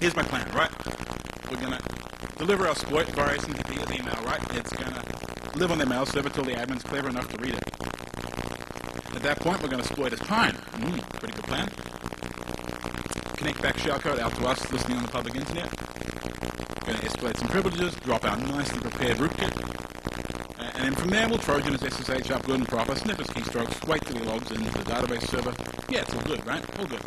here's my plan, right? We're going to deliver our exploit via the email, right? It's going to live on their mail server till the admin's clever enough to read it. At that point, we're going to exploit its pine. Pretty good plan. Connect back shellcode out to us listening on the public internet. We're going to escalate some privileges, drop our nicely prepared rootkit. And then from there, we'll Trojan his SSH up good and proper, snip his keystrokes, wait till he logs into the database server. Yeah, it's all good, right? All good.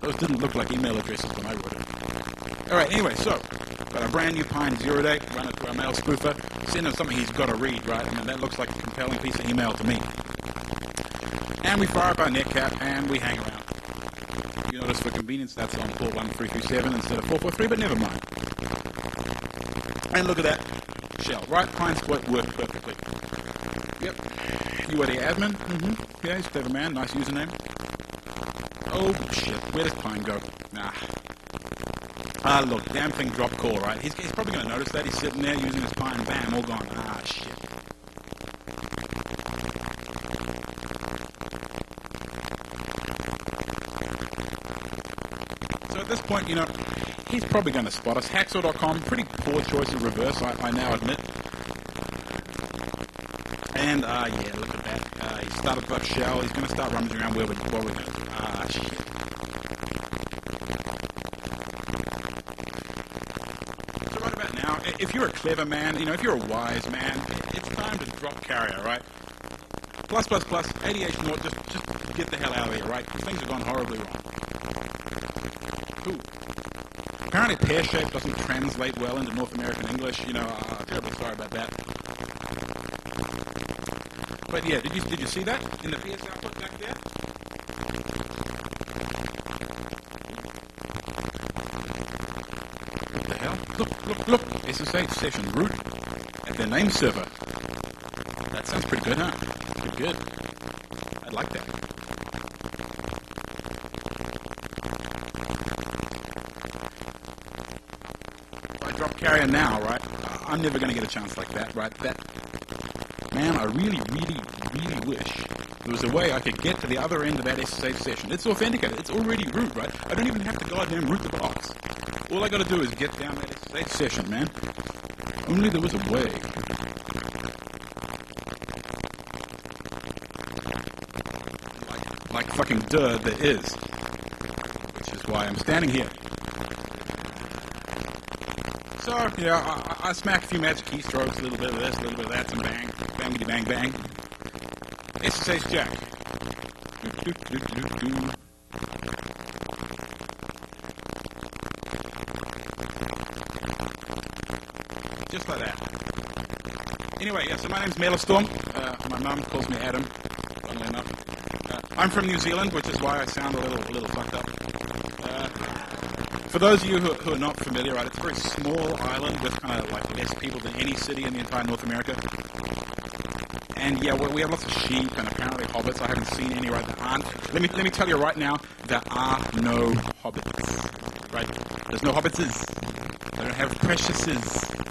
Those didn't look like email addresses when I wrote it. Alright, anyway, so, got a brand new Pine 0 day, run it through our mail spoofer, send him something he's got to read, right? And that looks like a compelling piece of email to me. And we fire up our netcat, and we hang around. You notice for convenience that's on port 1337 instead of 443, but never mind. And look at that shell, right? Pine exploit worked perfectly. Yep. You are the admin? Yeah, he's a clever man, nice username. Oh shit, where does Pine go? Nah. Ah, look, damn thing dropped call, right? He's probably going to notice that. He's sitting there using his Pine, bam, all gone. Ah, shit. So at this point, you know, he's probably going to spot us. Hacksaw.com, pretty poor choice of reverse, I now admit. And, yeah, look at that. He started with that shell. He's going to start rummaging around where we're going. Ah, shit. So right about now, if you're a clever man, you know, if you're a wise man, it's time to drop carrier, right? ++, 88 more, just get the hell out of here, right? Things have gone horribly wrong. Ooh. Apparently pear-shaped doesn't translate well into North American English, you know, terribly sorry about that. But yeah, did you see that in the PS output back there? What the hell? Look, SSH session root at their name server. That sounds pretty good, huh? Pretty good. I'd like that. If I drop carrier now, right, I'm never going to get a chance like that, right? Man, I really wish there was a way I could get to the other end of that SSH session. It's authenticated. It's already root, right? I don't even have to goddamn root the box. All I got to do is get down that SSH session, man. Only there was a way. Like fucking duh, there is. Which is why I'm standing here. So, yeah, I smack a few magic keystrokes, a little bit of this, a little bit of that, some bang. Bangity bang bang. SSH jack. Just like that. Anyway, yeah, so my name's Metalstorm. My mum calls me Adam, funnily enough. I'm from New Zealand, which is why I sound a little fucked up. For those of you who are not familiar, right, it's a very small island with kind of like less people than any city in the entire North America. And yeah, we have lots of sheep and apparently hobbits. I haven't seen any, right? There aren't. Let me tell you right now, there are no hobbits. Right? There's no hobbitses. They don't have preciouses.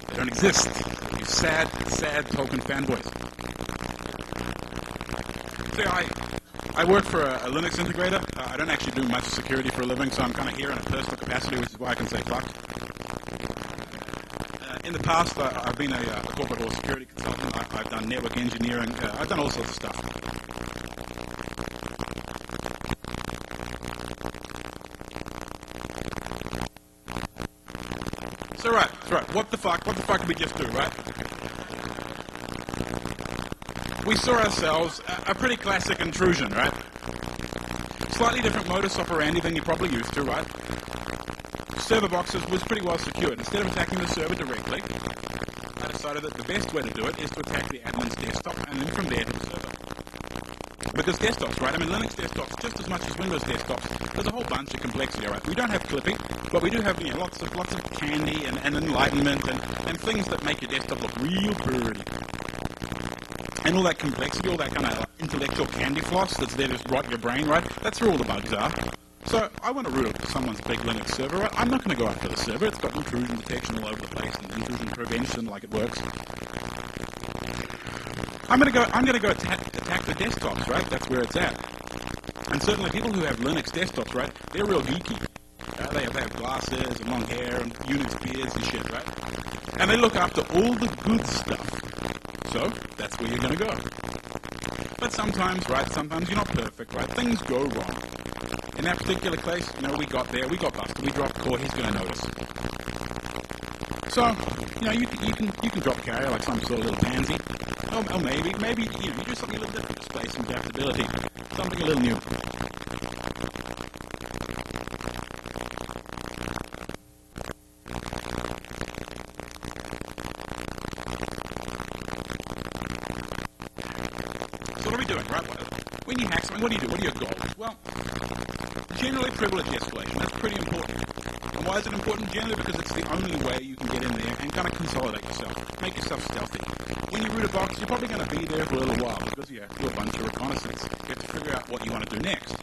They don't exist. You sad Tolkien fanboys. So I work for a Linux integrator. I don't actually do much security for a living, so I'm kind of here in a personal capacity, which is why I can say fuck. In the past, I've been a corporate or security consultant. I've done network engineering. I've done all sorts of stuff. So right. What the fuck did we just do, right? We saw ourselves a pretty classic intrusion, right? Slightly different modus operandi than you're probably used to, right? Server boxes was pretty well secured. Instead of attacking the server directly, I decided that the best way to do it is to attack the admin's desktop and then from there to the server. Because desktops, right? I mean, Linux desktops, just as much as Windows desktops, there's a whole bunch of complexity, right? We don't have clipping, but we do have, you know, lots of candy and enlightenment and things that make your desktop look real pretty. And all that complexity, all that kind of intellectual candy floss that's there to just rot your brain, right? That's where all the bugs are. So I want to root up someone's big Linux server, right? I'm not going to go after the server. It's got intrusion detection all over the place and intrusion prevention like it works. I'm going to go attack the desktops, right? That's where it's at. And certainly people who have Linux desktops, right? They're real geeky. They have glasses and long hair and Unix beards and shit, right? And they look after all the good stuff. So that's where you're going to go. But sometimes, right? Sometimes you're not perfect, right? Things go wrong. In that particular case, we got busted, we dropped core, he's going to notice. So, you can drop carrier like some sort of little pansy. Or maybe, you do something a little different, display some adaptability, something a little new. So what are we doing, right? When you hack something, what do you do? What are your goals? Well, generally privilege escalation. That's pretty important. And why is it important? Generally because it's the only way you can get in there and kind of consolidate yourself. Make yourself stealthy. When you root a box, you're probably going to be there for a little while because you have to do a bunch of reconnaissance. You have to figure out what you want to do next.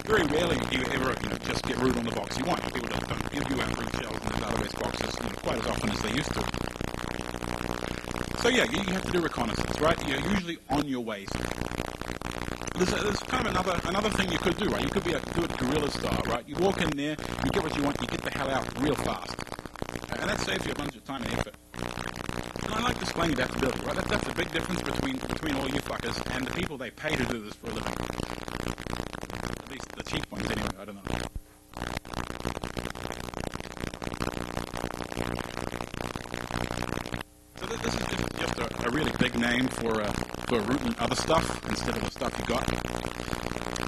Very rarely do you ever just get root on the box you want. People don't give you out root shells in the database boxes quite as often as they used to. So yeah, you have to do reconnaissance, right? You're usually on your way. There's kind of another thing you could do, right? You could do it guerrilla style, right? You walk in there, you get what you want, you get the hell out real fast. And that saves you a bunch of time and effort. And I like displaying adaptability, right? That's the big difference between all you fuckers and the people they pay to do this for a living. At least the cheap ones anyway, I don't know. So this is just a really big name for rooting other stuff instead of the stuff you got.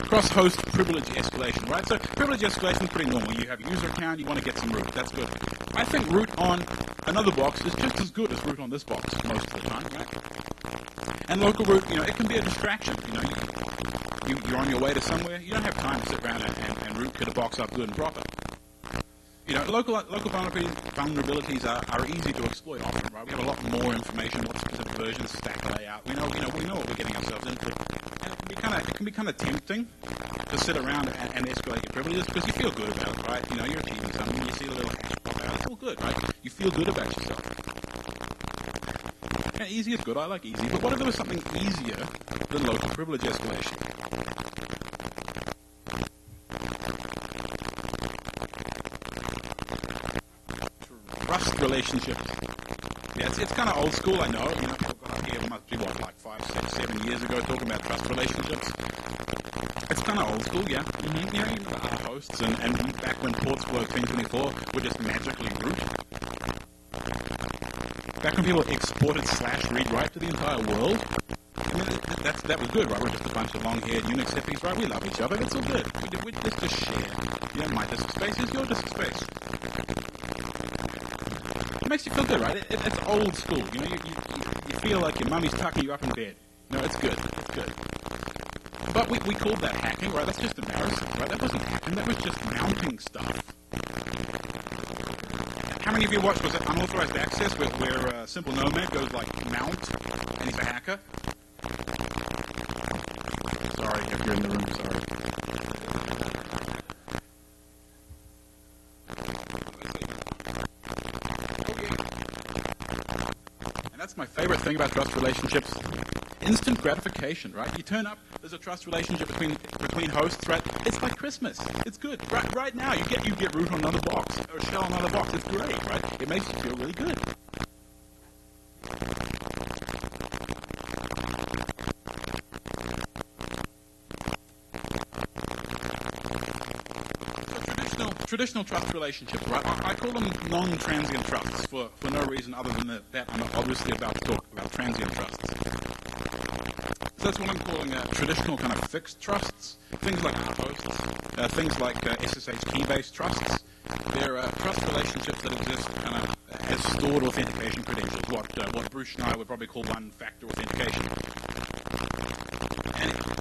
Cross-host privilege escalation, right? So privilege escalation is pretty normal. You have a user account, you want to get some root. That's good. I think root on another box is just as good as root on this box most of the time, right? And local root, it can be a distraction. You're on your way to somewhere. You don't have time to sit around and root get a box up good and proper. Local vulnerabilities are easy to exploit often, right? We have a lot more information, what specific versions, stack layout. We know what we're getting ourselves into. And it can be kind of tempting to sit around and escalate your privileges because you feel good about it, right? You're achieving something, you see a little hash pop out, it's all good, right? You feel good about yourself. And easy is good, I like easy, but what if there was something easier than local privilege escalation? Trust relationships. Yeah, it's kind of old school, I know. People got up here, must be like 5, 6, 7 years ago talking about trust relationships. It's kind of old school, yeah. Mm-hmm. You remember our hosts and back when ports were 1024 were just magically root. Back when people exported /read-write to the entire world. That was good, right? We're just a bunch of long-haired Unix hippies, right? We love each other, it's all good. We just share. My disk of space is your disk of space. It makes you feel good, right? It's old school. You feel like your mummy's tucking you up in bed. No, it's good. It's good. But we called that hacking, right? That's just embarrassing, right? That wasn't hacking. That was just mounting stuff. How many of you watched, was it Unauthorized Access, where Simple Nomad goes like mount, and he's a hacker? Sorry, if you're in the room, sorry. That's my favorite thing about trust relationships. Instant gratification, right? You turn up, there's a trust relationship between hosts, right? It's like Christmas. It's good. Right now, you get root on another box, or shell on another box. It's great, right? It makes you feel really good. Traditional trust relationships, right? I call them non-transient trusts for no reason other than that I'm obviously about to talk about transient trusts. So that's what I'm calling traditional kind of fixed trusts. Things like hosts, things like SSH key-based trusts. They're trust relationships that exist kind of as stored authentication credentials, what Bruce Schneier would probably call one-factor authentication.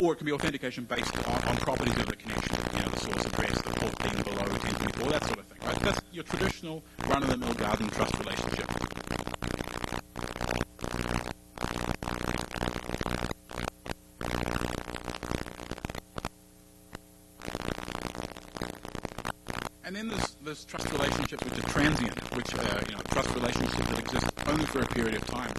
Or it can be authentication based on properties of the connection, the source address, the port being below 1024, that sort of thing, right? That's your traditional run-of-the-mill garden trust relationship. those trust relationships which are transient, which trust relationships that exist only for a period of time.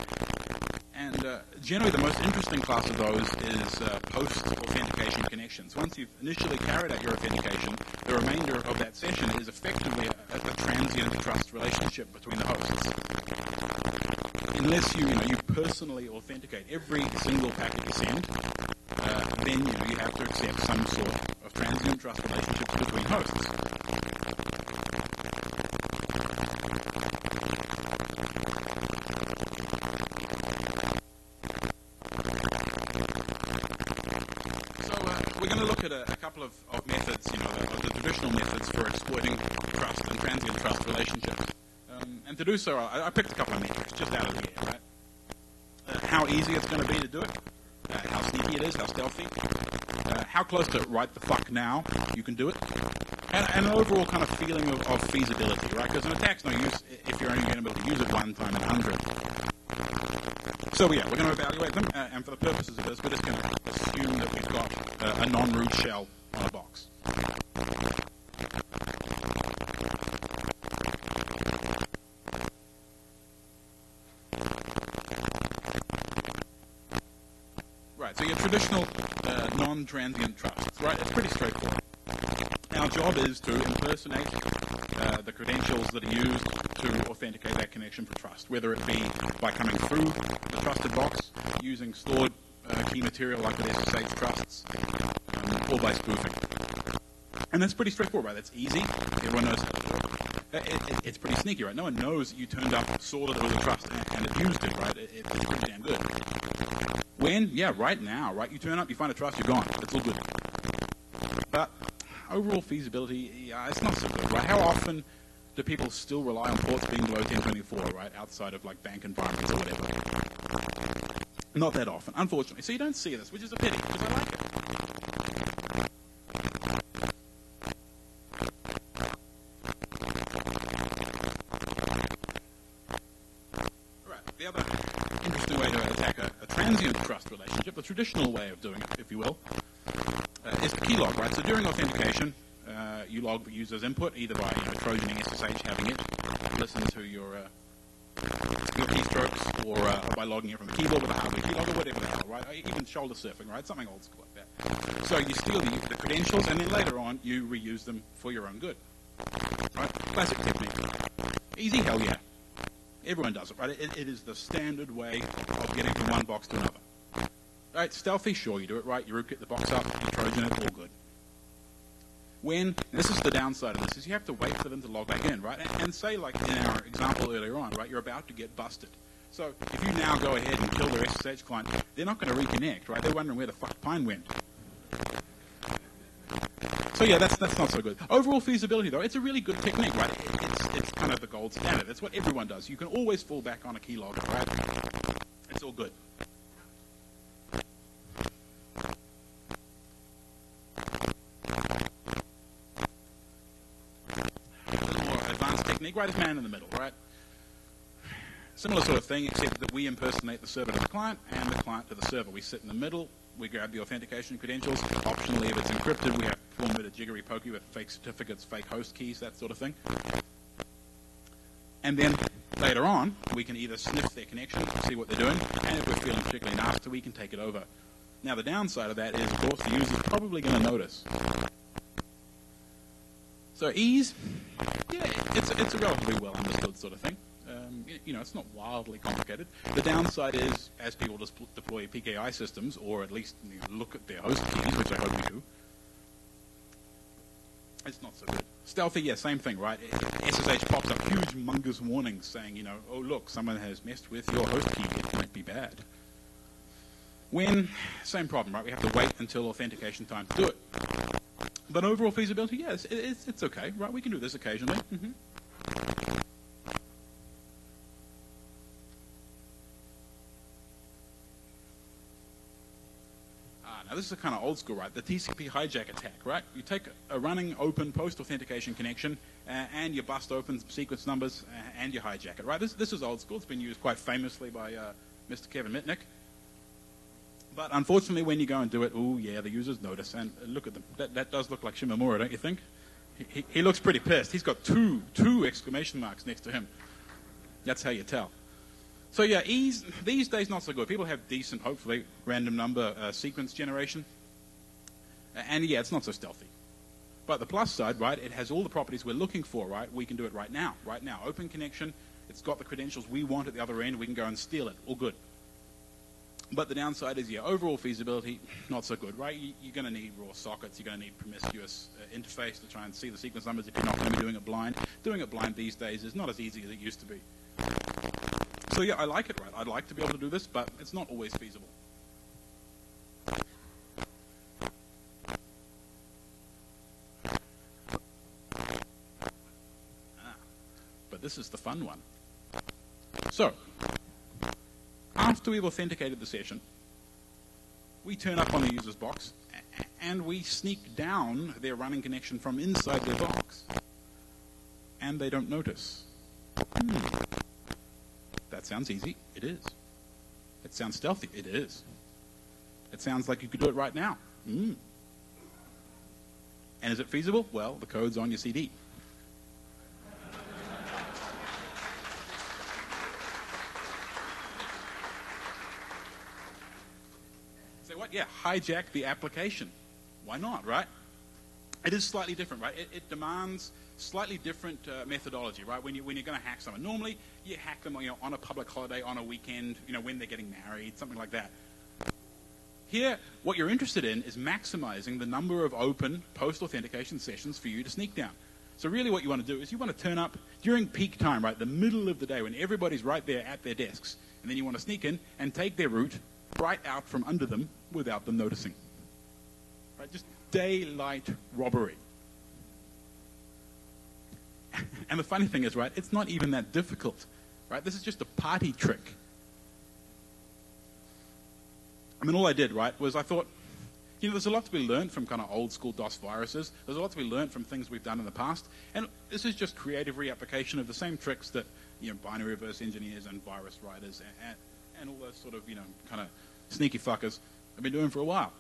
And generally the most interesting class of those is post-authentication connections. Once you've initially carried out your authentication, the remainder of that session is effectively a transient trust relationship between the hosts. Unless you personally authenticate every single packet you send, then you have to accept some sort of transient trust relationships between hosts. We're going to look at a couple of methods, of the traditional methods for exploiting trust and transient trust relationships. And to do so, I picked a couple of metrics just out of the air, right? How easy it's going to be to do it, how sneaky it is, how stealthy, how close to right the fuck now you can do it, and an overall kind of feeling of feasibility, right? Because an attack's no use if you're only going to be able to use it one time in 100. So yeah, we're going to evaluate them, and for the purposes of this, we're just going to assume that we've got a non-root shell on a box. Right, so your traditional non-transient trusts, right? It's pretty straightforward. Our job is to impersonate the credentials that are used to authenticate that connection for trust, whether it be by coming through the trusted box, using stored key material like the SSH trusts, or by spoofing. And that's pretty straightforward, right? That's easy. Everyone knows how to do it. It's pretty sneaky, right? No one knows that you turned up, sorted all the trust, and abused it, right? It's pretty damn good. When? Yeah, right now, right? You turn up, you find a trust, you're gone. It's all good. But overall feasibility, yeah, it's not so good, right? How often do people still rely on ports being below 1024, right? Outside of like bank environments or whatever. Not that often, unfortunately. So you don't see this, which is a pity, because I like it. Right, the other interesting way to attack a transient trust relationship, the traditional way of doing it, if you will, is the keylog, right? So during authentication, you log the user's input, either by trojaning SSH, having it listen to your keystrokes, or by logging it from the keyboard with a hardware keylog, or whatever the hell, right? Even shoulder surfing, right? Something old school like that. So you steal the credentials, and then later on, you reuse them for your own good. Right? Classic technique. Easy, hell yeah. Everyone does it, right? It is the standard way of getting from one box to another. Right? Stealthy, sure, you do it right. You rootkit the box up, you trojan it, all good. This is the downside of this, is you have to wait for them to log back in, right? And say, like in our example earlier on, right, you're about to get busted. So if you now go ahead and kill their SSH client, they're not going to reconnect, right? They're wondering where the fuck Pine went. So yeah, that's not so good. Overall feasibility, though, it's a really good technique, right? It's kind of the gold standard. It's what everyone does. You can always fall back on a keylogger, right? It's all good. Greatest man in the middle, right? Similar sort of thing, except that we impersonate the server to the client and the client to the server. We sit in the middle, we grab the authentication credentials. Optionally, if it's encrypted, we have to perform a bit of jiggery pokey with fake certificates, fake host keys, that sort of thing. And then later on, we can either sniff their connection, see what they're doing, and if we're feeling particularly nasty, we can take it over. Now, the downside of that is, of course, the user's probably going to notice. So ease, yeah, it's a relatively well understood sort of thing. It's not wildly complicated. The downside is, as people just deploy PKI systems, or at least look at their host keys, which I hope you do, it's not so good. Stealthy, yeah, same thing, right? SSH pops up huge, humongous warnings saying, oh look, someone has messed with your host key. It might be bad. Same problem, right? We have to wait until authentication time to do it. But overall feasibility, yes, it's okay, right? We can do this occasionally. Mm-hmm. Now this is a kind of old school, right? The TCP hijack attack, right? You take a running open post-authentication connection and you bust open sequence numbers and you hijack it, right? This is old school. It's been used quite famously by Mr. Kevin Mitnick. But unfortunately, when you go and do it, oh yeah, the users notice. And look at them. That does look like Shimamura, don't you think? He looks pretty pissed. He's got two exclamation marks next to him. That's how you tell. So yeah, these days not so good. People have decent, hopefully, random number sequence generation. And yeah, it's not so stealthy. But the plus side, right, it has all the properties we're looking for, right? We can do it right now. Open connection. It's got the credentials we want at the other end. We can go and steal it. All good. But the downside is, yeah, overall feasibility, not so good, right? You're going to need raw sockets. You're going to need promiscuous interface to try and see the sequence numbers if you're not going to be doing it blind. Doing it blind these days is not as easy as it used to be. So yeah, I like it, right? I'd like to be able to do this, but it's not always feasible. But this is the fun one. So, after we've authenticated the session, we turn up on the user's box and we sneak down their running connection from inside their box. And they don't notice. That sounds easy. It is. It sounds stealthy. It is. It sounds like you could do it right now. And is it feasible? Well, the code's on your CD. Say what? Yeah, hijack the application. Why not, right? It is slightly different, right? It demands slightly different methodology, right? When you're going to hack someone, normally you hack them, on a public holiday, on a weekend, when they're getting married, something like that. Here, what you're interested in is maximizing the number of open post-authentication sessions for you to sneak down. So really, what you want to do is you want to turn up during peak time, right, the middle of the day when everybody's right there at their desks, and then you want to sneak in and take their root right out from under them without them noticing. Right? Just daylight robbery. And the funny thing is, right, it's not even that difficult, right? This is just a party trick. I mean, all I did, right, was I thought, there's a lot to be learned from kind of old school DOS viruses. There's a lot to be learned from things we've done in the past. And this is just creative reapplication of the same tricks that, binary reverse engineers and virus writers and all those sort of, kind of sneaky fuckers have been doing for a while.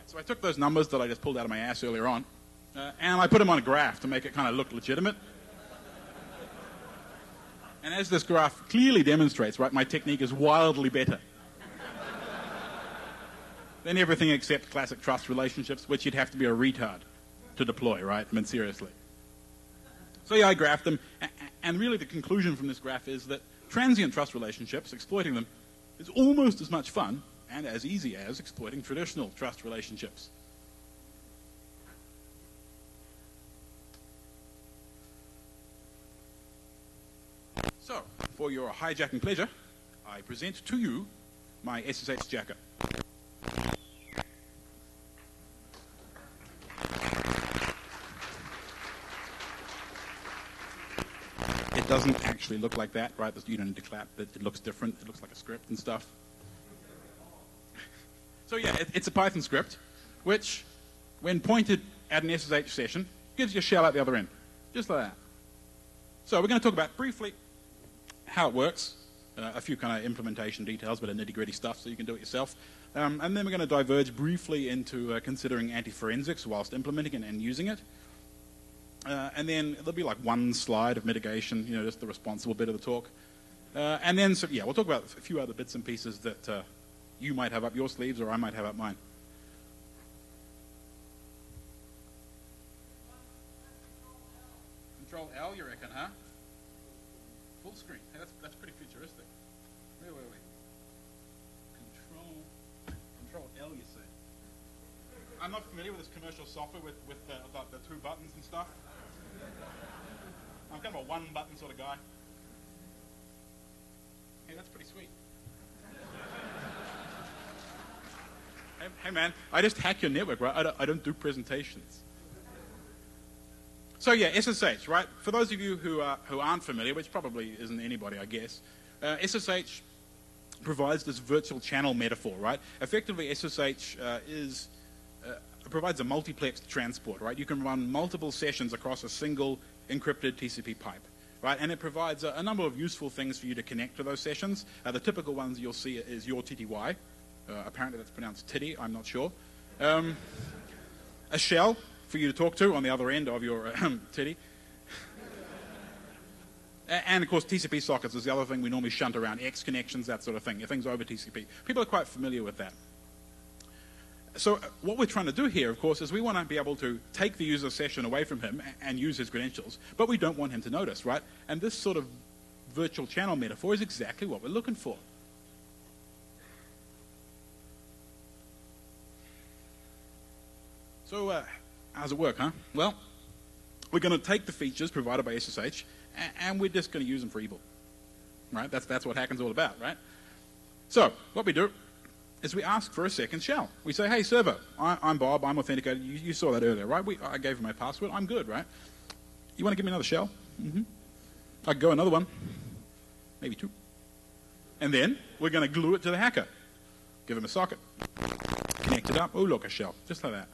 So I took those numbers that I just pulled out of my ass earlier on, and I put them on a graph to make it kind of look legitimate. And as this graph clearly demonstrates, right, my technique is wildly better than everything except classic trust relationships, which you'd have to be a retard to deploy, right? I mean, seriously. So yeah, I graphed them, and really the conclusion from this graph is that transient trust relationships, exploiting them, is almost as much fun and as easy as exploiting traditional trust relationships. So, for your hijacking pleasure, I present to you my SSH Hijacker. It doesn't actually look like that, right? You don't need to clap, but it looks different. It looks like a script and stuff. So yeah, it's a Python script, which, when pointed at an SSH session, gives you a shell out the other end, just like that. So we're going to talk about briefly how it works, a few kind of implementation details, but nitty-gritty stuff, so you can do it yourself. And then we're going to diverge briefly into considering anti-forensics whilst implementing it and using it. And then there'll be like one slide of mitigation, just the responsible bit of the talk. And then, so yeah, we'll talk about a few other bits and pieces that you might have up your sleeves or I might have up mine. Control L, you reckon, huh? Full screen. Hey, that's pretty futuristic. Wait. Control L, you say? I'm not familiar with this commercial software with the two buttons and stuff. I'm kind of a one-button sort of guy. Hey, that's pretty sweet. Hey man, I just hack your network, right? I don't do presentations. So yeah, SSH, right? For those of you who aren't familiar, which probably isn't anybody, I guess, SSH provides this virtual channel metaphor, right? Effectively, SSH provides a multiplexed transport, right? You can run multiple sessions across a single encrypted TCP pipe. right? And it provides a number of useful things for you to connect to those sessions. The typical ones you'll see is your TTY. Apparently that's pronounced titty, I'm not sure. A shell for you to talk to on the other end of your titty. And of course, TCP sockets is the other thing we normally shunt around, X connections, that sort of thing, things over TCP. People are quite familiar with that. So what we're trying to do here, of course, is we want to be able to take the user session away from him and use his credentials, but we don't want him to notice, right? And this sort of virtual channel metaphor is exactly what we're looking for. So how's it work, huh? Well, we're going to take the features provided by SSH, and we're just going to use them for evil, right? That's what hacking's all about, right? So what we do is we ask for a second shell. We say, hey, server, I'm Bob, I'm authenticated. You saw that earlier, right? I gave him my password. I'm good, right? You want to give me another shell? I can go another one, maybe two. And then we're going to glue it to the hacker. Give him a socket. Connect it up. Oh, look, a shell, just like that.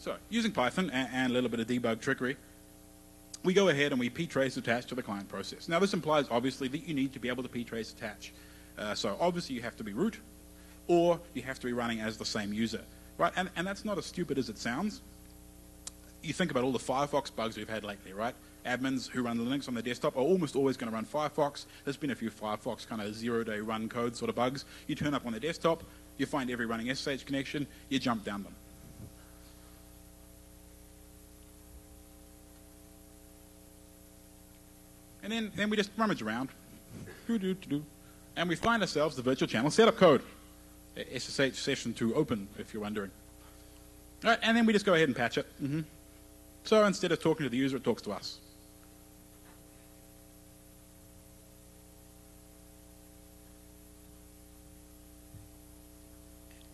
So, using Python and a little bit of debug trickery, we go ahead and we ptrace attach to the client process. Now, this implies, obviously, that you need to be able to ptrace attach. So, obviously, you have to be root, or you have to be running as the same user, right? And that's not as stupid as it sounds. You think about all the Firefox bugs we've had lately, right? Admins who run Linux on their desktop are almost always going to run Firefox. There's been a few Firefox kind of zero-day run code sort of bugs. You turn up on the desktop, you find every running SSH connection, you jump down them. And then we just rummage around, and we find ourselves the virtual channel setup code, SSH session to open, if you're wondering. All right, and then we just go ahead and patch it. So instead of talking to the user, it talks to us.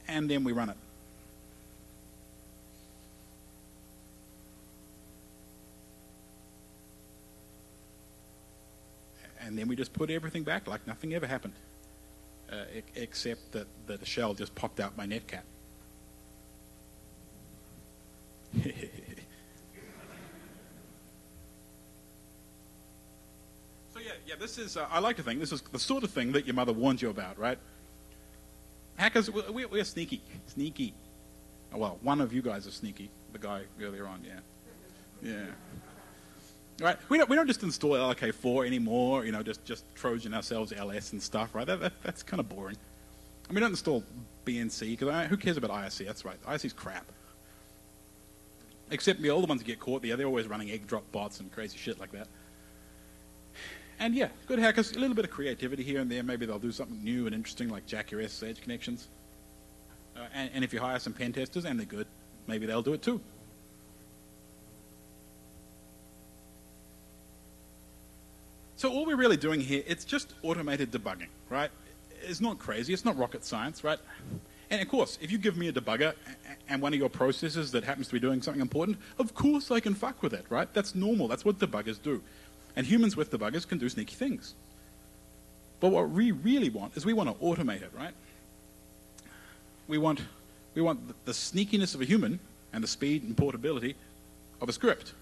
And then we run it. And then we just put everything back like nothing ever happened, except that the shell just popped out by netcat. So yeah, this is, I like to think, this is the sort of thing that your mother warned you about, right? Hackers, we're sneaky. Sneaky. Oh, well, one of you guys is sneaky. The guy earlier on, yeah. Right? We don't just install LK4 anymore, you know, just Trojan ourselves LS and stuff, right? That's kind of boring. And we don't install BNC, because who cares about IRC? That's right. IRC's crap. Except the older ones that get caught, they're always running egg drop bots and crazy shit like that. And yeah, good hackers, a little bit of creativity here and there. Maybe they'll do something new and interesting like jack your SSH connections. And if you hire some pen testers and they're good, maybe they'll do it too. So all we're really doing here, it's just automated debugging, right? It's not crazy, it's not rocket science, right? And of course, if you give me a debugger and one of your processes that happens to be doing something important, of course I can fuck with it, right? That's normal, that's what debuggers do. And humans with debuggers can do sneaky things. But what we really want is we want to automate it, right? We want the sneakiness of a human and the speed and portability of a script.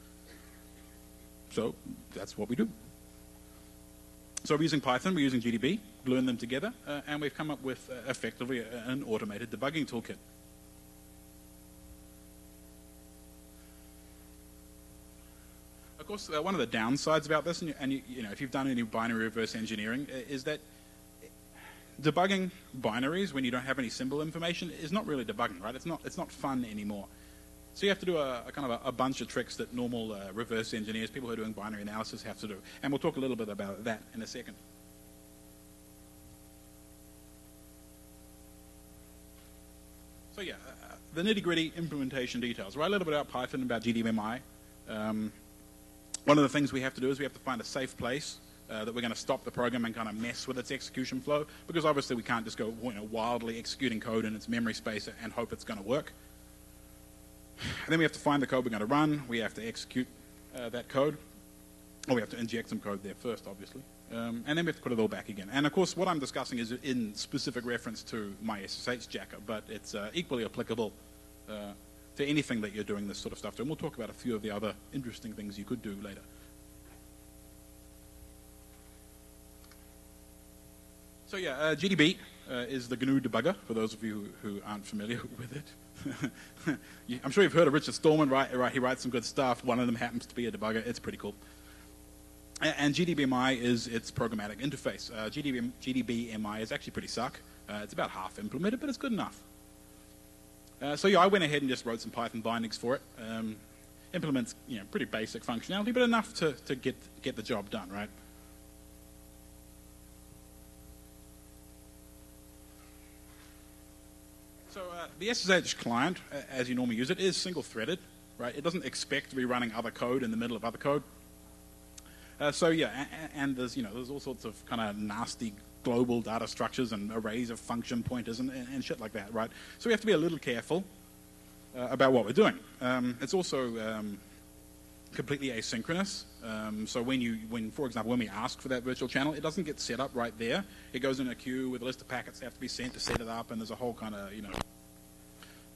So that's what we do. So we're using Python, we're using GDB, gluing them together, and we've come up with effectively an automated debugging toolkit. Of course, one of the downsides about this, and you know, if you've done any binary reverse engineering, is that debugging binaries when you don't have any symbol information is not really debugging, right? It's not fun anymore. So you have to do a kind of a bunch of tricks that normal reverse engineers, people who are doing binary analysis, have to do. And we'll talk a little bit about that in a second. So yeah, the nitty-gritty implementation details, right? A little bit about Python, about GDMI. One of the things we have to do is we have to find a safe place that we're going to stop the program and kind of mess with its execution flow, because obviously we can't just go, you know, wildly executing code in its memory space and hope it's going to work. And then we have to find the code we're going to run. We have to execute that code. we have to inject some code there first, obviously. And then we have to put it all back again. And of course, what I'm discussing is in specific reference to my SSH Hijacker, but it's equally applicable to anything that you're doing this sort of stuff to. And we'll talk about a few of the other interesting things you could do later. So yeah, GDB is the GNU debugger, for those of you who aren't familiar with it. I'm sure you've heard of Richard Stallman, right? He writes some good stuff. One of them happens to be a debugger. It's pretty cool. And GDBMI is its programmatic interface. GDBMI is actually pretty suck. It's about half implemented, but it's good enough. So yeah, I went ahead and just wrote some Python bindings for it. Implements, pretty basic functionality, but enough to get the job done, right? So the SSH client, as you normally use it, is single-threaded, right? It doesn't expect to be running other code in the middle of other code. So yeah, and there's all sorts of kind of nasty global data structures and arrays of function pointers and shit like that, right? So we have to be a little careful about what we're doing. It's also completely asynchronous. So for example, when we ask for that virtual channel, it doesn't get set up right there. It goes in a queue with a list of packets that have to be sent to set it up, and there's a whole kind of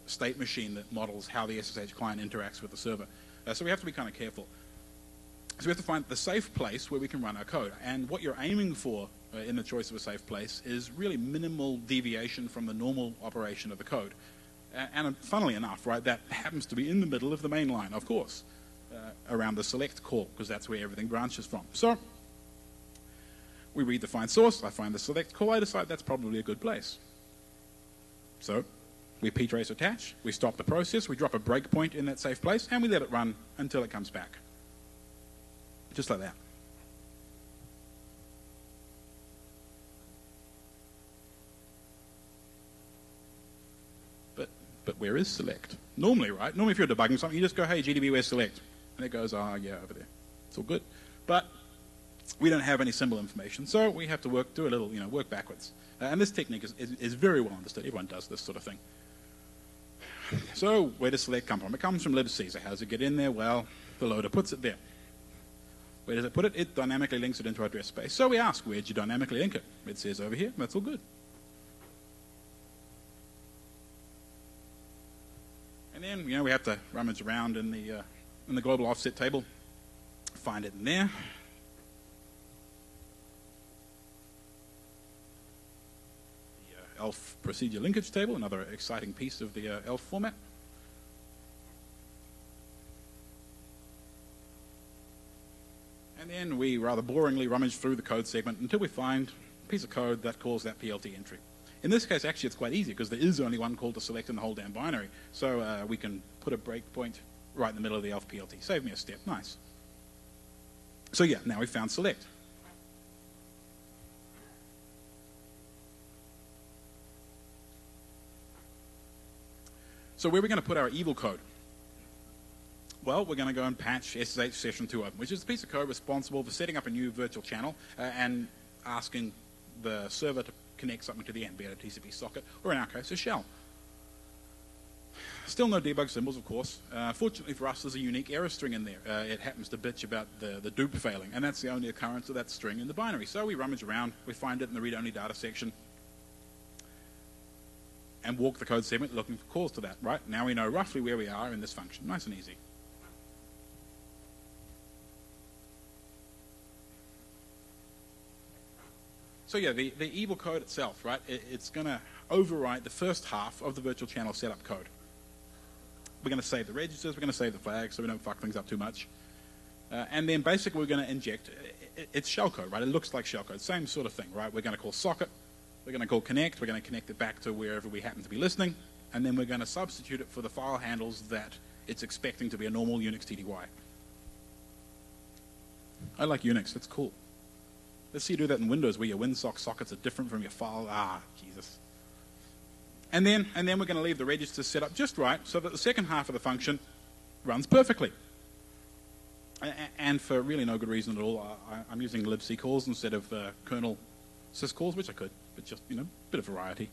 state machine that models how the SSH client interacts with the server. So we have to be kind of careful. So we have to find the safe place where we can run our code. And what you're aiming for in the choice of a safe place is really minimal deviation from the normal operation of the code. And funnily enough, right, that happens to be in the middle of the main line, of course, around the select call, because that's where everything branches from. So we read the find source, I find the select call, I decide that's probably a good place. So we ptrace attach, we stop the process, we drop a breakpoint in that safe place, and we let it run until it comes back. Just like that. But where is select? Normally, right? Normally if you're debugging something, you just go, hey, GDB, where's select? And it goes, oh, yeah, over there. It's all good. But we don't have any symbol information, so we have to do a little, work backwards. And this technique is very well understood. Everyone does this sort of thing. So where does select come from? It comes from libc. So how does it get in there? Well, the loader puts it there. Where does it put it? It dynamically links it into our address space. So we ask, where'd you dynamically link it? It says over here. That's all good. And then, we have to rummage around in the global offset table, find it in there. The ELF procedure linkage table, another exciting piece of the ELF format. And then we rather boringly rummage through the code segment until we find a piece of code that calls that PLT entry. In this case, actually, it's quite easy because there is only one call to select in the whole damn binary. So we can put a breakpoint right in the middle of the ELF PLT. Save me a step. Nice. So yeah, now we found select. So where are we going to put our evil code? Well, we're going to go and patch SSH session 2 open, which is the piece of code responsible for setting up a new virtual channel and asking the server to connect something to the end, be it a TCP socket, or in our case, a shell. Still no debug symbols, of course. Fortunately for us, there's a unique error string in there. It happens to bitch about the dupe failing, and that's the only occurrence of that string in the binary. So we rummage around, we find it in the read-only data section, and walk the code segment looking for calls to that, right? Now we know roughly where we are in this function. Nice and easy. So yeah, the evil code itself, right, it's going to overwrite the first half of the virtual channel setup code. We're going to save the registers, we're going to save the flags so we don't fuck things up too much. And then basically we're going to inject, it's shellcode, right? It looks like shellcode, same sort of thing, right? We're going to call socket, we're going to call connect, we're going to connect it back to wherever we happen to be listening, and then we're going to substitute it for the file handles that it's expecting to be a normal Unix TTY. I like Unix, that's cool. Let's see you do that in Windows where your WinSock sockets are different from your file. Ah, Jesus. And then we're going to leave the registers set up just right so that the second half of the function runs perfectly. And for really no good reason at all, I'm using libc calls instead of kernel syscalls, which I could, but just, a bit of variety.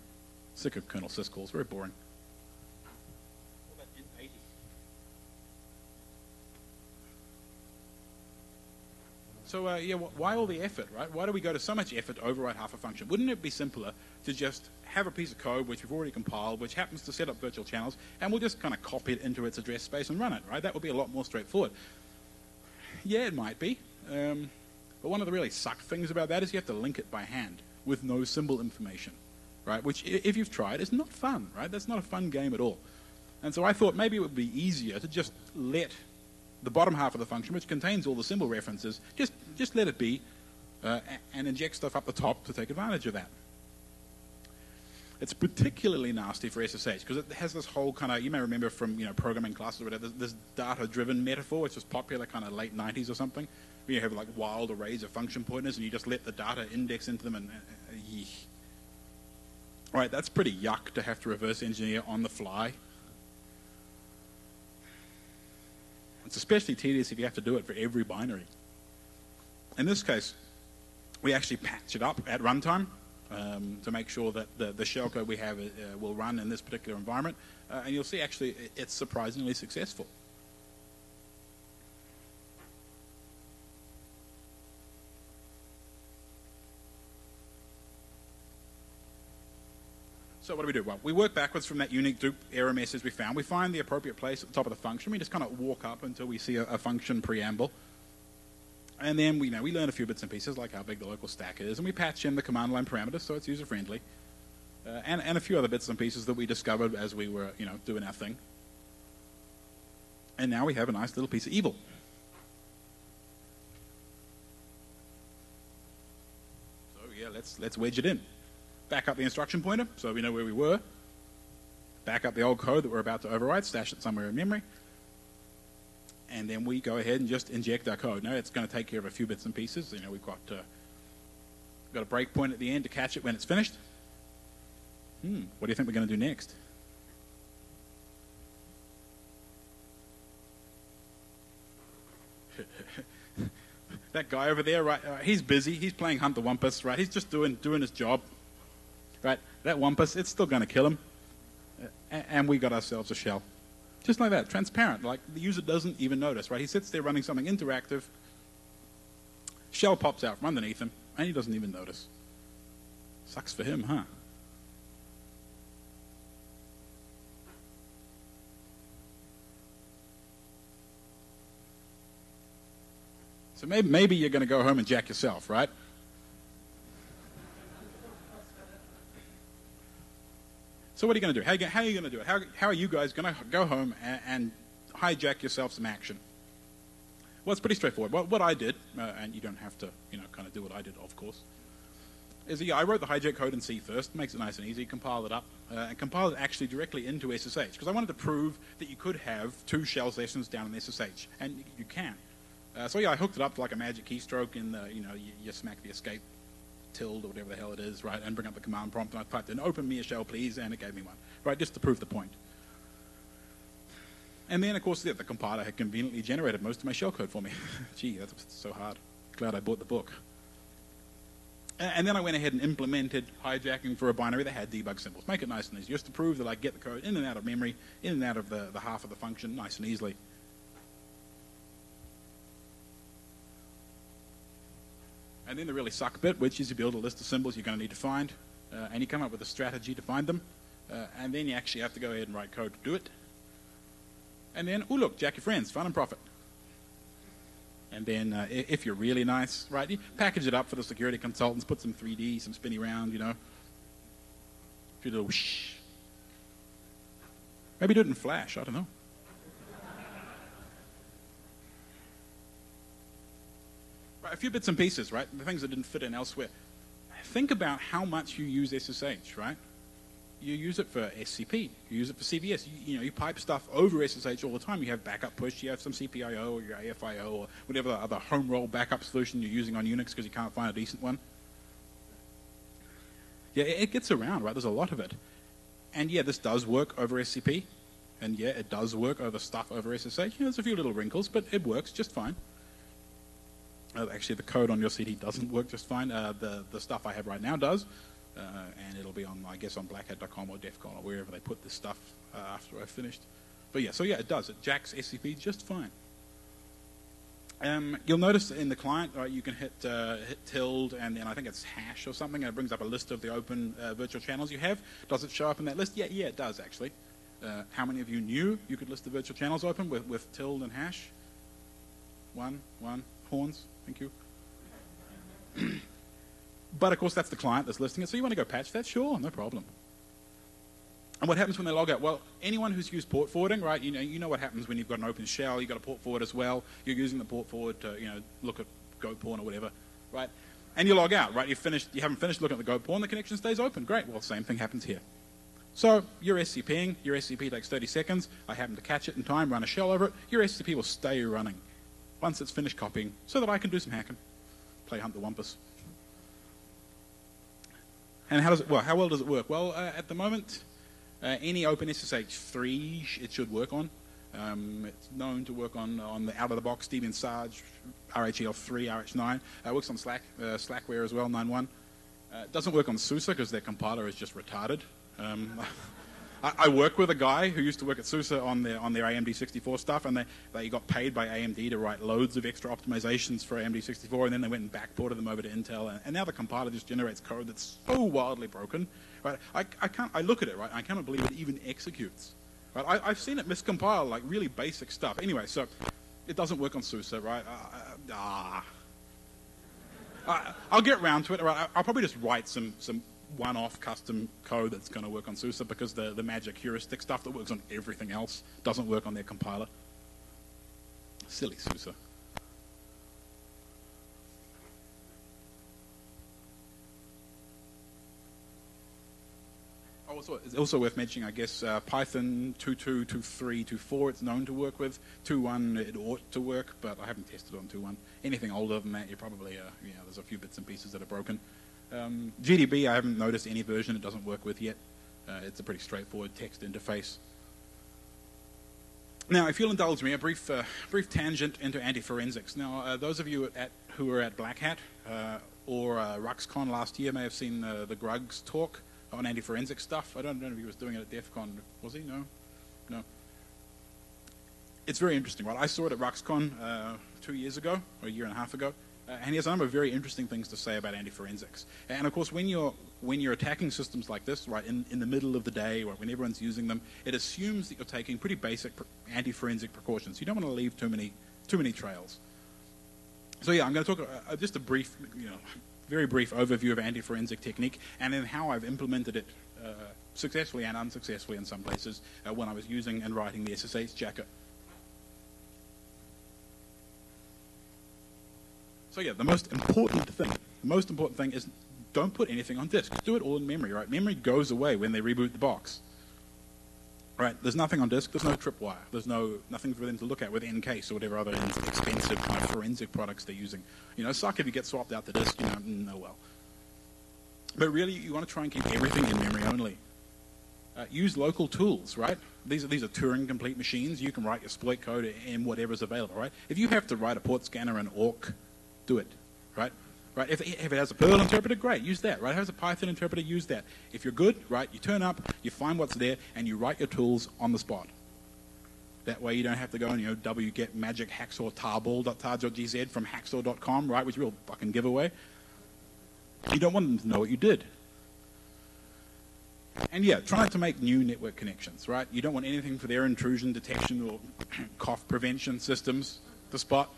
Sick of kernel syscalls, very boring. So yeah, why all the effort, right? Why do we go to so much effort to override half a function? Wouldn't it be simpler to just have a piece of code which we've already compiled, which happens to set up virtual channels, and we'll just kind of copy it into its address space and run it, right? That would be a lot more straightforward. Yeah, it might be. But one of the really suck things about that is you have to link it by hand with no symbol information, right? Which, if you've tried, is not fun, right? That's not a fun game at all. And so I thought maybe it would be easier to just let the bottom half of the function, which contains all the symbol references, just let it be and inject stuff up the top to take advantage of that. It's particularly nasty for SSH because it has this whole kind of, you may remember from programming classes or whatever, this data-driven metaphor, which was popular kind of late 90s or something, where you have like wild arrays of function pointers and you just let the data index into them and right, that's pretty yuck to have to reverse engineer on the fly. It's especially tedious if you have to do it for every binary. In this case, we actually patch it up at runtime to make sure that the shellcode we have will run in this particular environment. And you'll see actually it's surprisingly successful. So what do we do? Well, we work backwards from that unique dupe error message we found. We find the appropriate place at the top of the function. We just kind of walk up until we see a function preamble. And then we learn a few bits and pieces, like how big the local stack is, and we patch in the command line parameters so it's user-friendly. And a few other bits and pieces that we discovered as we were doing our thing. And now we have a nice little piece of evil. So yeah, let's wedge it in. Back up the instruction pointer so we know where we were. Back up the old code that we're about to override, stash it somewhere in memory. And then we go ahead and just inject our code. Now it's going to take care of a few bits and pieces. We've got a breakpoint at the end to catch it when it's finished. What do you think we're going to do next? That guy over there, right? He's busy. He's playing Hunt the Wumpus, right? He's just doing his job. Right, that Wumpus, it's still going to kill him. And we got ourselves a shell. Just like that, transparent, like the user doesn't even notice, right? He sits there running something interactive, shell pops out from underneath him, and he doesn't even notice. Sucks for him, huh? So maybe you're going to go home and jack yourself, right? So what are you going to do? How are you going to do it? How are you guys going to go home and hijack yourself some action? Well, it's pretty straightforward. What I did, and you don't have to, kind of do what I did, of course, is I wrote the hijack code in C first, makes it nice and easy, compiled it up, and compiled it actually directly into SSH, because I wanted to prove that you could have 2 shell sessions down in SSH, and you can. So yeah, I hooked it up to like a magic keystroke in the, you smack the escape tilde or whatever the hell it is, right, and bring up the command prompt, and I typed in, open me a shell, please, and it gave me one, right, just to prove the point. And then, of course, the compiler had conveniently generated most of my shellcode for me. Gee, that's so hard. Glad I bought the book. And then I went ahead and implemented hijacking for a binary that had debug symbols. Make it nice and easy, just to prove that I get the code in and out of memory, in and out of the half of the function, nice and easily. And then the really suck bit, which is you build a list of symbols you're going to need to find, and you come up with a strategy to find them, and then you actually have to go ahead and write code to do it. And then, oh look, jack your friends, fun and profit. And then if you're really nice, right, you package it up for the security consultants, put some 3D, some spinny round, do a little whoosh. Maybe do it in Flash, I don't know. A few bits and pieces, right? The things that didn't fit in elsewhere. Think about how much you use SSH, right? You use it for SCP. You use it for CVS. You pipe stuff over SSH all the time. You have backup push. You have some CPIO or your AFIO or whatever other home roll backup solution you're using on Unix because you can't find a decent one. Yeah, it gets around, right? There's a lot of it. And yeah, this does work over SCP. And yeah, it does work over stuff over SSH. There's a few little wrinkles, but it works just fine. Actually, the code on your CD doesn't work just fine. The stuff I have right now does, and it'll be on, I guess, on blackhat.com or DEFCON or wherever they put this stuff after I've finished. But yeah, so yeah, it does. It jacks SCP just fine. You'll notice in the client, you can hit tilde and then I think it's hash or something, and it brings up a list of the open virtual channels you have. Does it show up in that list? Yeah, it does actually. How many of you knew you could list the virtual channels open with tilde and hash? One, horns, thank you. But of course that's the client that's listing it, so you want to go patch that? Sure, no problem. And what happens when they log out? Well, anyone who's used port forwarding, right? You know what happens when you've got an open shell. You've got a port forward as well. You're using the port forward to look at goat porn or whatever, right? And you log out, right? You haven't finished looking at the goat porn. The connection stays open. Great. Well, same thing happens here. So you're SCPing. Your SCP takes 30 seconds. I happen to catch it in time, run a shell over it. Your SCP will stay running once it's finished copying, so that I can do some hacking, play Hunt the Wumpus. And how well does it work? Well, at the moment. Any open SSH 3 it should work on. It's known to work on the out-of-the-box Debian Sarge, RHEL3, RH9. It works on Slackware as well, 9.1. It doesn't work on SUSE because their compiler is just retarded. I work with a guy who used to work at SUSE on their AMD 64 stuff, and they got paid by AMD to write loads of extra optimizations for AMD 64, and then they went and backported them over to Intel, and now the compiler just generates code that's so wildly broken. Right? I look at it, right? I cannot believe it even executes. Right? I've seen it miscompile like really basic stuff. Anyway, so it doesn't work on SUSE, right? I'll get around to it. Right? I'll probably just write some one-off custom code that's going to work on SUSE because the magic heuristic stuff that works on everything else doesn't work on their compiler. Silly SUSE. It's also worth mentioning, I guess, Python 2.2, 2.3, 2.4 it's known to work with. 2.1 it ought to work, but I haven't tested on 2.1. Anything older than that, you probably, there's a few bits and pieces that are broken. GDB, I haven't noticed any version it doesn't work with yet. It's a pretty straightforward text interface. Now, if you'll indulge me, a brief tangent into anti-forensics. Now, those of you who were at Blackhat or RuxCon last year may have seen the Grugs talk on anti-forensic stuff. I don't know if he was doing it at DEFCON. Was he? No. It's very interesting, right? I saw it at RuxCon 2 years ago, or a year and a half ago, and he has a number of very interesting things to say about anti-forensics. And of course, when you're attacking systems like this, right, in the middle of the day, or when everyone's using them, it assumes that you're taking pretty basic anti-forensic precautions. You don't want to leave too many trails. So yeah, I'm going to talk just a brief, very brief overview of anti-forensic technique, and then how I've implemented it successfully and unsuccessfully in some places when I was using and writing the SSH Hijacker. So yeah, the most important thing is don't put anything on disk. Do it all in memory, right? Memory goes away when they reboot the box. Right, there's nothing on disk, there's no tripwire, there's nothing for them to look at with Encase or whatever other expensive kind of forensic products they're using. Suck if you get swapped out the disk, no well. But really, you want to try and keep everything in memory only. Use local tools, right? These are Turing-complete machines. You can write your exploit code in whatever's available, right? If you have to write a port scanner in awk, do it, right? Right? If it has a Perl interpreter, great, use that. Right? If it has a Python interpreter, use that. If you're good, right, you turn up, you find what's there, and you write your tools on the spot. That way you don't have to go and wget magic hacksaw tarball.tar.gz from hacksaw.com, right, which is a real fucking giveaway. You don't want them to know what you did. And yeah, try not to make new network connections, right? You don't want anything for their intrusion detection or cough prevention systems to spot.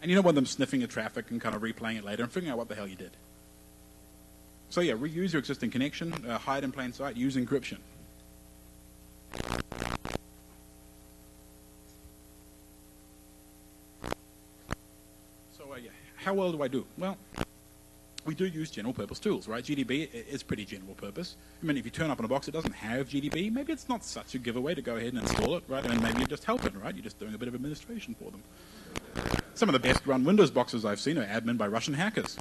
And you don't want them sniffing your traffic and kind of replaying it later and figuring out what the hell you did. So yeah, reuse your existing connection, hide in plain sight, use encryption. So yeah, how well do I do? Well, we do use general purpose tools, right? GDB is pretty general purpose. I mean, if you turn up on a box that doesn't have GDB, maybe it's not such a giveaway to go ahead and install it, right? I mean, maybe you're just helping, right? You're just doing a bit of administration for them. Some of the best run Windows boxes I've seen are admin by Russian hackers.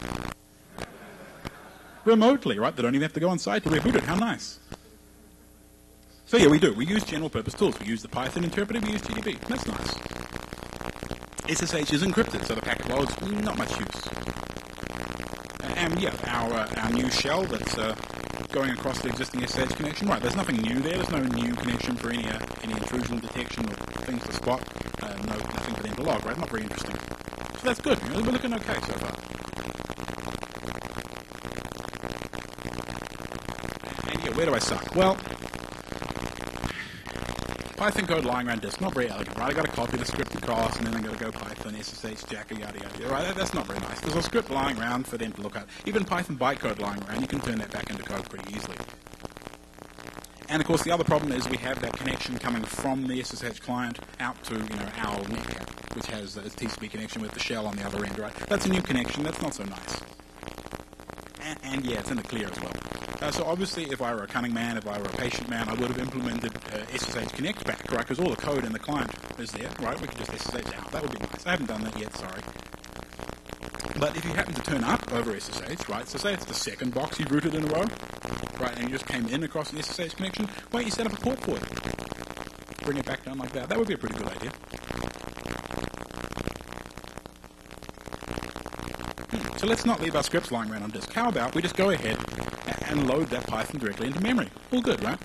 Remotely, right? They don't even have to go on site to reboot it. How nice. So yeah, we do. We use general purpose tools. We use the Python interpreter, we use GDB. That's nice. SSH is encrypted, so the packet loads, not much use. And yeah, our new shell that's going across the existing SSH connection, right, there's nothing new there. There's no new connection for any intrusion detection or things to spot. nothing for them to log, right? Not very interesting. So that's good. We're looking okay so far. And yeah, where do I suck? Well, Python code lying around disk, not very elegant, right? I got to copy the script across, and then I got to go Python SSH Hijacker, yada yada, right? That's not very nice. There's a script lying around for them to look at. Even Python bytecode lying around, you can turn that back into code pretty easily. And of course, the other problem is we have that connection coming from the SSH client out to our netcat, which has its TCP connection with the shell on the other end, right? That's a new connection. That's not so nice. And yeah, it's in the clear as well. So obviously, if I were a cunning man, if I were a patient man, I would have implemented SSH connect back, right? Because all the code in the client is there, right? We could just SSH out. That would be nice. I haven't done that yet, sorry. But if you happen to turn up over SSH, right? So say it's the second box you rooted in a row, right? And you just came in across an SSH connection. Why don't you set up a port for it? Bring it back down like that. That would be a pretty good idea. So let's not leave our scripts lying around on disk. How about we just go ahead and load that Python directly into memory? All good, right?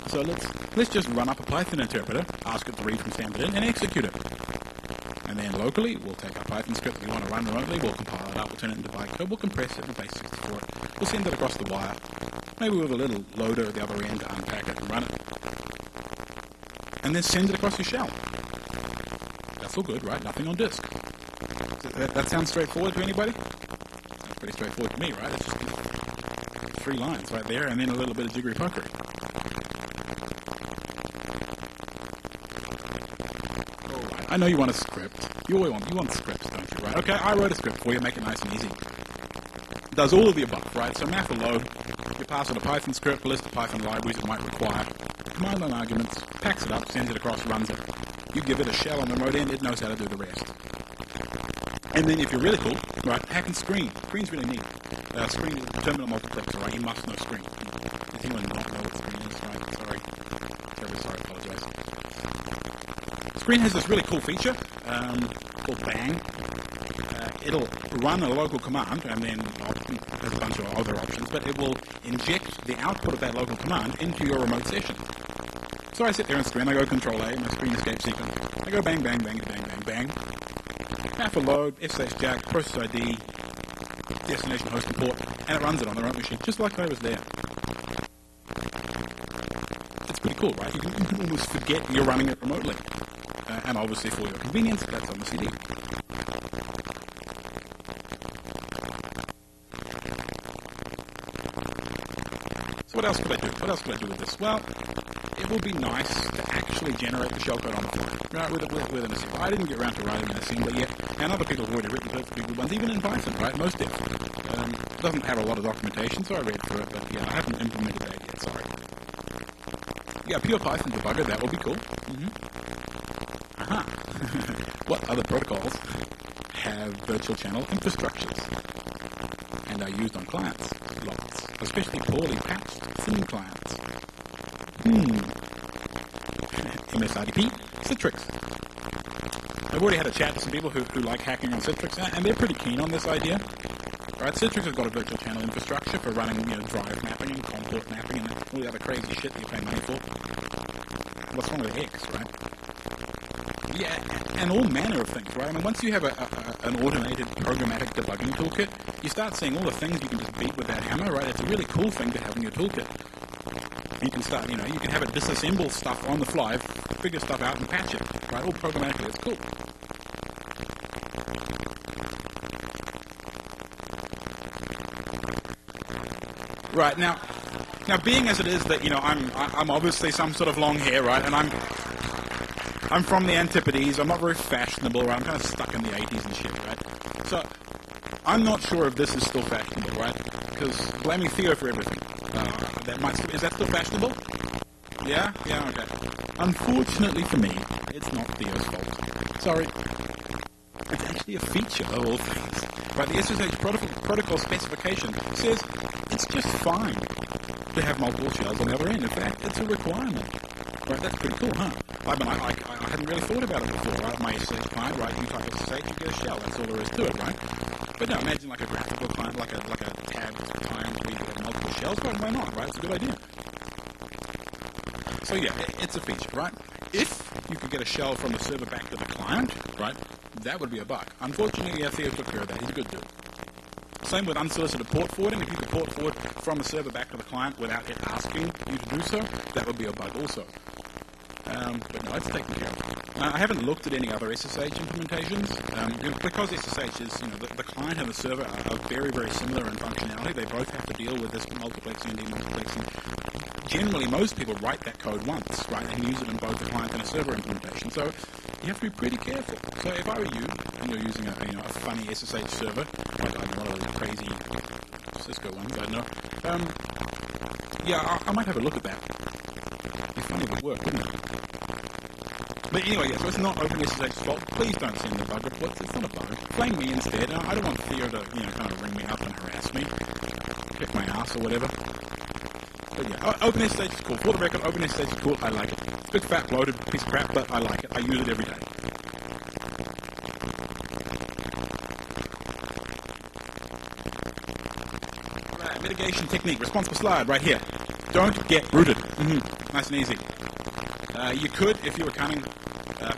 So let's just run up a Python interpreter, ask it to read from standard in, and execute it. And then locally, we'll take our Python script that we want to run remotely, we'll compile it up, we'll turn it into bytecode, we'll compress it in base64, we'll send it across the wire, maybe with a little loader at the other end to unpack it and run it. And then send it across your shell. That's all good, right? Nothing on disk. That sounds straightforward to anybody? That's pretty straightforward to me, right? It's just 3 lines right there, and then a little bit of jiggery pokery. All right. I know you want a script. You want scripts, don't you, right? Okay, I wrote a script for you, make it nice and easy. It does all of the above, right? So math will load, you pass it a Python script, a list of Python libraries it might require, command line arguments, packs it up, sends it across, runs it. You give it a shell on the remote end, it knows how to do the rest. And then if you're really cool, right, hack and screen. Screen's really neat. Screen is a terminal multiplexer, right? You must know screen. Does anyone not know what screen is, right? Sorry. Terribly sorry, apologize. Screen has this really cool feature called bang. It'll run a local command, and then there's a bunch of other options, but it will inject the output of that local command into your remote session. So I sit there and screen, I go Control A, my screen escape sequence. I go bang, bang, bang, bang, bang, bang. Half a load, SSH Hijack, process ID, destination host and port, and it runs it on the remote machine, just like I was there. It's pretty cool, right? You can almost forget you're running it remotely. And obviously for your convenience, that's on the CD. So what else could I do? What else could I do with this? Well, it would be nice to actually generate the shellcode on the fly, right, with an assembler. I didn't get around to writing an assembler yet, and other people have already written perfectly good ones, even in Python, right, most devs. It doesn't have a lot of documentation, so I read through it, but yeah, I haven't implemented that yet, sorry. Yeah, pure Python debugger, that would be cool. What other protocols have virtual channel infrastructures and are used on clients? Lots, especially poorly patched thin clients. MSRDP, Citrix. I've already had a chat with some people who like hacking on Citrix, and they're pretty keen on this idea. Right, Citrix has got a virtual channel infrastructure for running, drive mapping and COM port mapping and all the other crazy shit that you pay money for. What's wrong with X, right? Yeah, and all manner of things, right? I mean, once you have an automated programmatic debugging toolkit, you start seeing all the things you can just beat with that hammer, right? It's a really cool thing to have in your toolkit. You can start, you can have it disassemble stuff on the fly, figure stuff out and patch it, right? All programmatically, it's cool. Right, now being as it is that, I'm obviously some sort of long hair, right? And I'm from the Antipodes, I'm not very fashionable, right? I'm kind of stuck in the 80s and shit, right? So, I'm not sure if this is still fashionable, right? Because blaming Theo for everything. Is that still fashionable? Yeah? Yeah, okay. Unfortunately for me, it's not Theo's fault. Sorry. It's actually a feature of all things. Right, the SSH protocol specification says it's just fine to have multiple shells on the other end. In fact, it's a requirement. Right, that's pretty cool, huh? I hadn't really thought about it before, right? My SSH client, right, you type SSH, you get a shell, that's all there is to it, right? But now imagine like a graphical client, like a tabbed client where you have multiple shells, why not, right? It's a good idea. So yeah, it's a feature, right? if you could get a shell from the server back to the client, right, that would be a bug. Unfortunately, Theo took care of that. He's a good dude. Same with unsolicited port forwarding. If you could port forward from the server back to the client without it asking you to do so, that would be a bug also. But no, it's taken care of. I haven't looked at any other SSH implementations, because SSH is, the client and the server are very, very similar in functionality. They both have to deal with this multiplexing and demultiplexing. Generally, most people write that code once, right, and use it in both the client and the server implementation. So you have to be pretty careful. So if I were you, and you're using a funny SSH server, like one of those crazy Cisco ones, I don't know. I might have a look at that. It'd be funny if it worked, wouldn't it? But anyway, so it's not OpenSSH's fault. Please don't send the bug reports. It's not a bug. Blame me instead. I don't want Theo to, kind of ring me up and harass me, kick my ass or whatever. But yeah, OpenSSH is cool. For the record, OpenSSH is cool. I like it. It's a big fat bloated piece of crap, but I like it. I use it every day. Right, mitigation technique. Responsible slide right here. Don't get rooted. Nice and easy. You could, if you were cunning,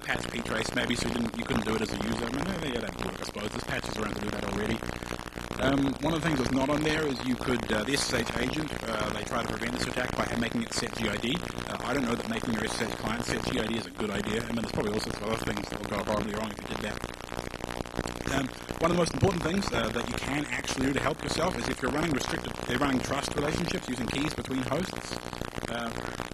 patch ptrace maybe, so you couldn't do it as a user. I mean, yeah, that'd work, I suppose. There's patches around to do that already. One of the things that's not on there is you could, the SSH agent, they try to prevent this attack by making it set GID. I don't know that making your SSH client set GID is a good idea, and then there's probably all sorts of other things that will go horribly wrong if you did that. One of the most important things that you can actually do to help yourself is if you're running trust relationships using keys between hosts.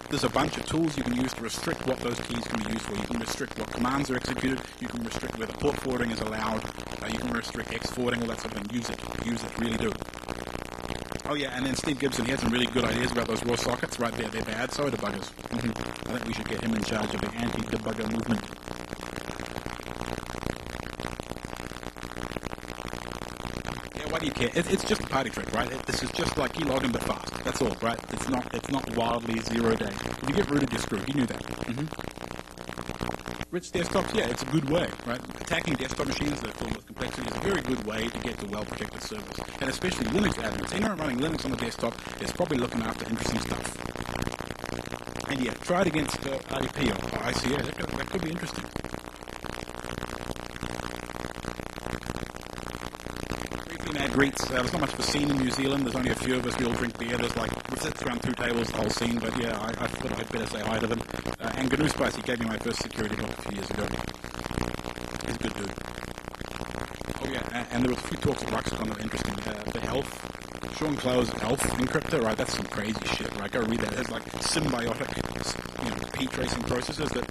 There's a bunch of tools you can use to restrict what those keys can be used for. You can restrict what commands are executed. You can restrict whether port forwarding is allowed. You can restrict X forwarding, all that sort of thing. Use it, really do. Oh yeah, and then Steve Gibson, he had some really good ideas about those raw sockets right there. They're bad, so are debuggers. I think we should get him in charge of the anti-debugger movement. Why do you care? It's just a party trick, right? This is just like keylogin but fast. That's all, right? It's not wildly 0 day. If you get rooted, you're screwed. You knew that. Rich desktops, yeah, it's a good way, right? Attacking desktop machines that are filled with complexity is a very good way to get to well-protected servers. And especially Linux admins. Anyone running Linux on the desktop is probably looking after interesting stuff. And yeah, try it against RDP or ICA. That could be interesting. Mad greets. There's not much of a scene in New Zealand. There's only a few of us. We all drink beer. We sit around 2 tables, the whole scene. But yeah, I thought I'd better say hi to them. And GNU Spice, he gave me my first security block a few years ago. He's a good dude. Oh yeah, and there were a few talks at Ruxcon that were interesting. The ELF, Sean Clow's ELF encryptor, right? That's some crazy shit, right? Go read that. There's like symbiotic, p-tracing processes that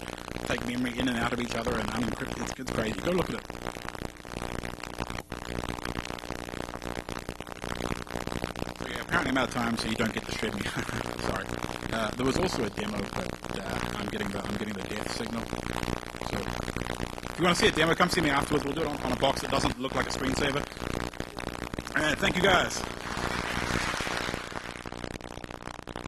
take memory in and out of each other and unencrypt. It's crazy. Go look at it. I'm out of time, so you don't get to shred me. Sorry. There was also a demo, but I'm getting the death signal. So if you want to see a demo, come see me afterwards. We'll do it on a box that doesn't look like a screensaver. Thank you guys.